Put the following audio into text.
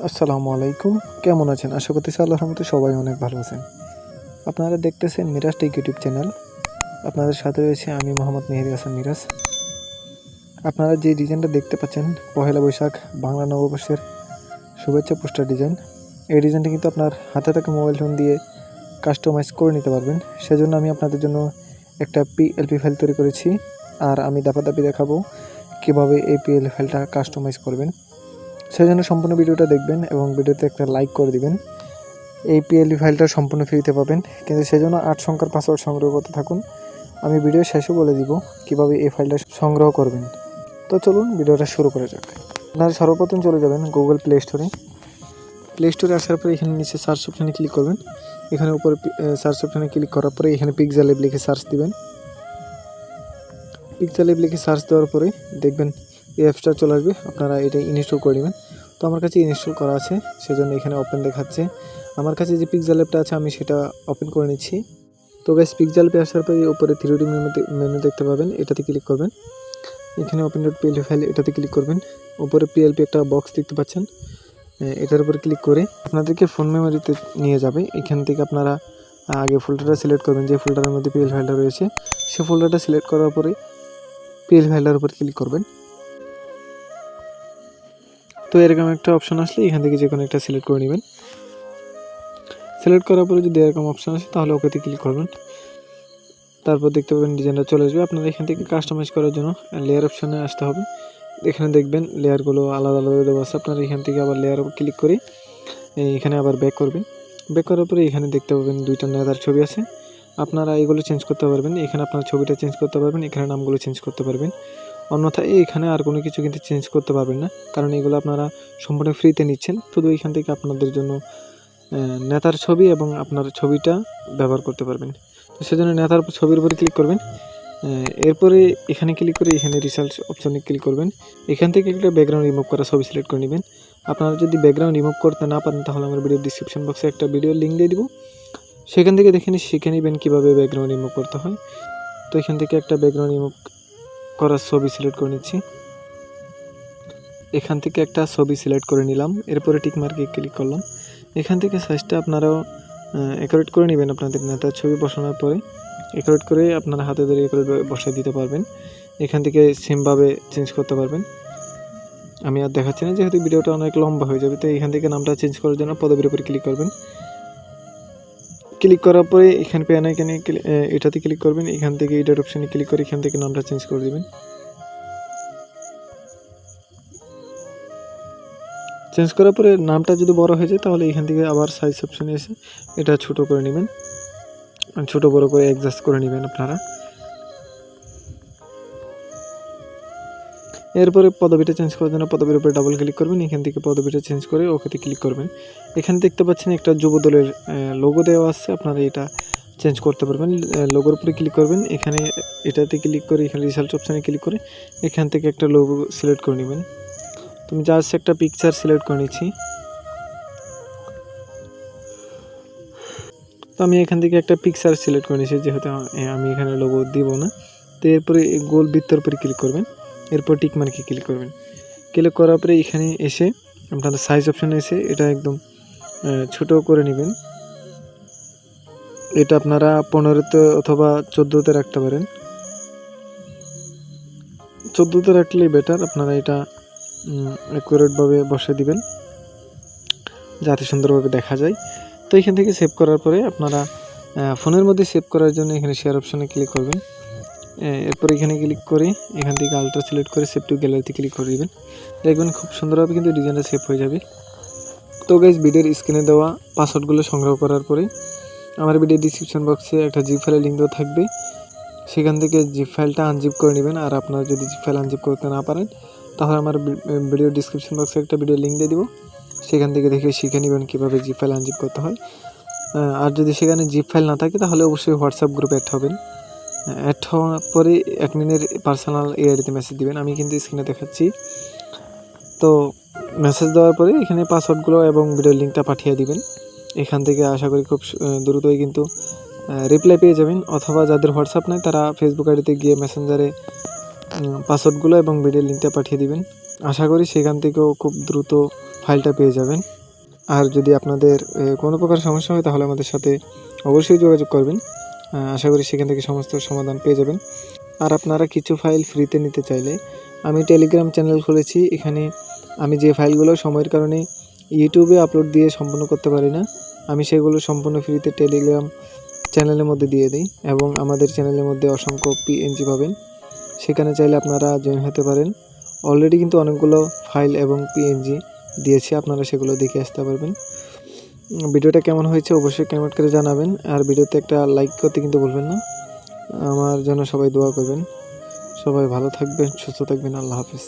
আসসালামু আলাইকুম। কেমন আছেন? আশা করতেছি আল্লাহর রহমতে সবাই অনেক ভালো আছেন। আপনারা দেখতেছেন মিরাজ টেক ইউটিউব চ্যানেল। আপনাদের সাথে রয়েছে আমি মোহাম্মদ মেহেদী হাসান মিরাজ। আপনারা যে ডিজাইনটা দেখতে পাচ্ছেন পহেলা বৈশাখ বাংলা নববর্ষের শুভেচ্ছা পোস্টার ডিজাইন। এই ডিজাইনটা কিন্তু আপনার হাতে থাকা মোবাইল ফোন দিয়ে কাস্টমাইজ করে নিতে পারবেন। সেজন্য আমি আপনাদের জন্য একটা পিএলপি ফাইল তৈরি করেছি। আর আমি ধাপে দেখাবো কীভাবে এই পিএলপি ফাইলটা কাস্টমাইজ করবেন। সেজন্য সম্পূর্ণ ভিডিওটা দেখবেন এবং ভিডিওতে একটা লাইক করে দিবেন। এই পিএলপি ফাইলটা সম্পূর্ণ ফ্রিতে পাবেন, কিন্তু সেজন্য 8 সংখ্যার পাসওয়ার্ড সংগ্রহ করতে থাকুন। আমি ভিডিও শেষে বলে দিব কিভাবে এই ফাইলটা সংগ্রহ করবেন। তো চলুন ভিডিওটা শুরু করা যাক। আপনারা সর্বপ্রথম চলে যাবেন গুগল প্লে স্টোরে। প্লে স্টোরে আসার পরে এখানে নিচে সার্চ অপশানে ক্লিক করবেন। এখানে উপরে সার্চ অপশানে ক্লিক করার পরে এখানে পিক্সেল ল্যাব লিখে সার্চ দিবেন। পিক্সেল ল্যাব লিখে সার্চ দেওয়ার পরে দেখবেন এই অ্যাপসটা চলে আসবে। আপনারা এটা ইনস্টল করে নেবেন। তো আমার কাছে ইনস্টল করা আছে, সেজন্য এখানে ওপেন দেখাচ্ছে। আমার কাছে যে পিক্সেল ল্যাবটা আছে আমি সেটা ওপেন করে নিচ্ছি। তো গাইস, পিক্সেল ল্যাবে আসার পরে উপরে 3D মেনু দেখতে পাবেন, এটাতে ক্লিক করবেন। এখানে ওপেন ডট পিএলপি ফাইল এটাতে ক্লিক করবেন। উপরে পিএলপি একটা বক্স দেখতে পাচ্ছেন, এটার উপরে ক্লিক করে আপনাদেরকে ফোন মেমোরিতে নিয়ে যাবে। এখান থেকে আপনারা আগে ফোল্ডারটা সিলেক্ট করবেন, যে ফোল্ডারের মধ্যে পিএলপি ফাইলটা রয়েছে সে ফোল্ডারটা সিলেক্ট করার পরে পিএলপি ফাইলটার উপর ক্লিক করবেন। তো এরকম একটা অপশন আসলে এখান থেকে যে কোনো একটা সিলেক্ট করে নেবেন। সিলেক্ট করার পরে যদি এরকম অপশন আসে তাহলে ওকেতে ক্লিক করবেন। তারপর দেখতে পাবেন ডিজাইনটা চলে আসবে। আপনারা এখান থেকে কাস্টমাইজ করার জন্য লেয়ার অপশানে আসতে হবে। এখানে দেখবেন লেয়ারগুলো আলাদা দেওয়া আছে। আপনারা এখান থেকে আবার লেয়ার ক্লিক করে এখানে আবার ব্যাক করবেন। ব্যাক করার পরে এখানে দেখতে পাবেন দুইটা নেতার ছবি আছে। আপনারা এগুলো চেঞ্জ করতে পারবেন। এখানে আপনার ছবিটা চেঞ্জ করতে পারবেন, এখানে নামগুলো চেঞ্জ করতে পারবেন। অন্যথায় এখানে আর কোনো কিছু কিন্তু চেঞ্জ করতে পারবেন না, কারণ এগুলো আপনারা সম্পূর্ণ ফ্রিতে নিচ্ছেন। শুধু এখান থেকে আপনাদের জন্য নেতার ছবি এবং আপনার ছবিটা ব্যবহার করতে পারবেন। তো সেজন্য নেতার ছবির উপরে ক্লিক করবেন। এরপরে এখানে ক্লিক করে এখানে রিসার্চ অপশনে ক্লিক করবেন। এখান থেকে একটা ব্যাকগ্রাউন্ড রিমুভ করা ছবি সিলেক্ট করে নেবেন। আপনারা যদি ব্যাকগ্রাউন্ড রিমুভ করতে না পারেন তাহলে আমার ভিডিও ডিসক্রিপশন বক্সে একটা ভিডিও লিঙ্ক দিয়ে দিব, সেখান থেকে শিখে নেবেন কীভাবে ব্যাকগ্রাউন্ড রিমুভ করতে হয়। তো এখান থেকে একটা ব্যাকগ্রাউন্ড রিমুভ করার ছবি সিলেক্ট করে নিচ্ছি। এখান থেকে একটা ছবি সিলেক্ট করে নিলাম। এরপরে টিক মার্কে ক্লিক করলাম। এখান থেকে সাইজটা আপনারাও অ্যাকুরেট করে নেবেন। আপনাদের নেতার ছবি বসানোর পরে অ্যাকুরেট করে আপনারা হাতে ধরে অ্যাকুরেট বসায় দিতে পারবেন। এখান থেকে সেমভাবে চেঞ্জ করতে পারবেন। আমি আর দেখাচ্ছি না, যেহেতু ভিডিওটা অনেক লম্বা হয়ে যাবে। তো এখান থেকে নামটা চেঞ্জ করার জন্য পদবীর উপরে ক্লিক করবেন। ক্লিক করার পরে এখানে পেন আইকনে এটাতে ক্লিক করবেন। এখান থেকে এডিট অপশানে ক্লিক করে এখান থেকে নামটা চেঞ্জ করে দেবেন। চেঞ্জ করার পরে নামটা যদি বড় হয়ে যায় তাহলে এখান থেকে আবার সাইজ অপশানে এসে এটা ছোট করে নেবেন, ছোট বড় করে অ্যাডজাস্ট করে নেবেন আপনারা। এরপরে পদবিটা চেঞ্জ করার জন্য পদবির উপরে ডাবল ক্লিক করবেন। এখান থেকে পদবিটা চেঞ্জ করে ওকেতে ক্লিক করবেন। এখানে দেখতে পাচ্ছেন একটা যুব দলের লোগো দেওয়া আছে, আপনারা এটা চেঞ্জ করতে পারবেন। লোগোর উপরে ক্লিক করবেন। এখানে এটাতে ক্লিক করে এখানে রিসার্চ অপশানে ক্লিক করে এখান থেকে একটা লোগো সিলেক্ট করে নেবেন। তুমি জাস্ট একটা পিকচার সিলেক্ট করে নিচ্ছি। তো আমি এখান থেকে একটা পিকচার সিলেক্ট করে নিচ্ছি, যেহেতু আমি এখানে লোগো দিব না। তো এরপরে গোল বৃত্তের উপরে ক্লিক করবেন। এরপর টিক মার্কে ক্লিক করবেন। ক্লিক করার পরে এখানে এসে আপনারা সাইজ অপশানে এসে এটা একদম ছোট করে নেবেন। এটা আপনারা 15তে অথবা 14তে রাখতে পারেন। 14তে রাখলেই বেটার। আপনারা এটা অ্যাকুরেটভাবে বসে দিবেন যাতে সুন্দরভাবে দেখা যায়। তো এখান থেকে সেভ করার পরে আপনারা ফোনের মধ্যে সেভ করার জন্য এখানে শেয়ার অপশানে ক্লিক করবেন। এরপর এখানে ক্লিক করে এখান থেকে আলট্রা সিলেক্ট করে সেভ টু গ্যালারিতে ক্লিক করে দেবেন। দেখবেন খুব সুন্দরভাবে কিন্তু ডিজাইনটা সেভ হয়ে যাবে। তো গাইস, ভিডিওর স্ক্রিনে দেওয়া পাসওয়ার্ডগুলো সংগ্রহ করার পরে আমার ভিডিও ডিসক্রিপশন বক্সে একটা জিপ ফাইলের লিঙ্ক দেওয়া থাকবে, সেখান থেকে জিপ ফাইলটা আনজিপ করে নেবেন। আর আপনারা যদি জিপ ফাইল আনজিপ করতে না পারেন তাহলে আমার ভিডিও ডিসক্রিপশন বক্সে একটা ভিডিও লিঙ্ক দিয়ে দিব, সেখান থেকে দেখে শিখে নেবেন কীভাবে জিপ ফাইল আনজিপ করতে হয়। আর যদি সেখানে জিপ ফাইল না থাকে তাহলে অবশ্যই হোয়াটসঅ্যাপ গ্রুপে অ্যাড হবেন। অ্যাড হওয়ার পরে অ্যাডমিনের পার্সোনাল আইডিতে মেসেজ দিবেন, আমি কিন্তু স্ক্রিনে দেখাচ্ছি। তো মেসেজ দেওয়ার পরে এখানে পাসওয়ার্ডগুলো এবং ভিডিও লিঙ্কটা পাঠিয়ে দিবেন। এখান থেকে আশা করি খুব দ্রুতই কিন্তু রিপ্লাই পেয়ে যাবেন। অথবা যাদের হোয়াটসঅ্যাপ নেই তারা ফেসবুক আইডিতে গিয়ে মেসেঞ্জারে পাসওয়ার্ডগুলো এবং ভিডিও লিঙ্কটা পাঠিয়ে দিবেন। আশা করি সেখান থেকেও খুব দ্রুত ফাইলটা পেয়ে যাবেন। আর যদি আপনাদের কোনো প্রকার সমস্যা হয় তাহলে আমাদের সাথে অবশ্যই যোগাযোগ করবেন। আশা করি সেখান থেকে সমস্ত সমাধান পেয়ে যাবেন। আর আপনারা কিছু ফাইল ফ্রিতে নিতে চাইলে আমি টেলিগ্রাম চ্যানেল খুলেছি। এখানে আমি যে ফাইলগুলো সময়ের কারণে ইউটিউবে আপলোড দিয়ে সম্পূর্ণ করতে পারি না, আমি সেগুলো সম্পূর্ণ ফ্রিতে টেলিগ্রাম চ্যানেলের মধ্যে দিয়ে দিই এবং আমাদের চ্যানেলের মধ্যে অসংখ্য পিএনজি পাবেন। সেখানে চাইলে আপনারা জয়েন হতে পারেন। অলরেডি কিন্তু অনেকগুলো ফাইল এবং পিএনজি দিয়েছি, আপনারা সেগুলো দেখে আসতে পারবেন। ভিডিওটা কেমন হয়েছে অবশ্যই কমেন্ট করে জানাবেন। আর ভিডিওতে একটা লাইক করতে কিন্তু ভুলবেন না। আমার জন্য সবাই দোয়া করবেন। সবাই ভালো থাকবেন, সুস্থ থাকবেন। আল্লাহ হাফেজ।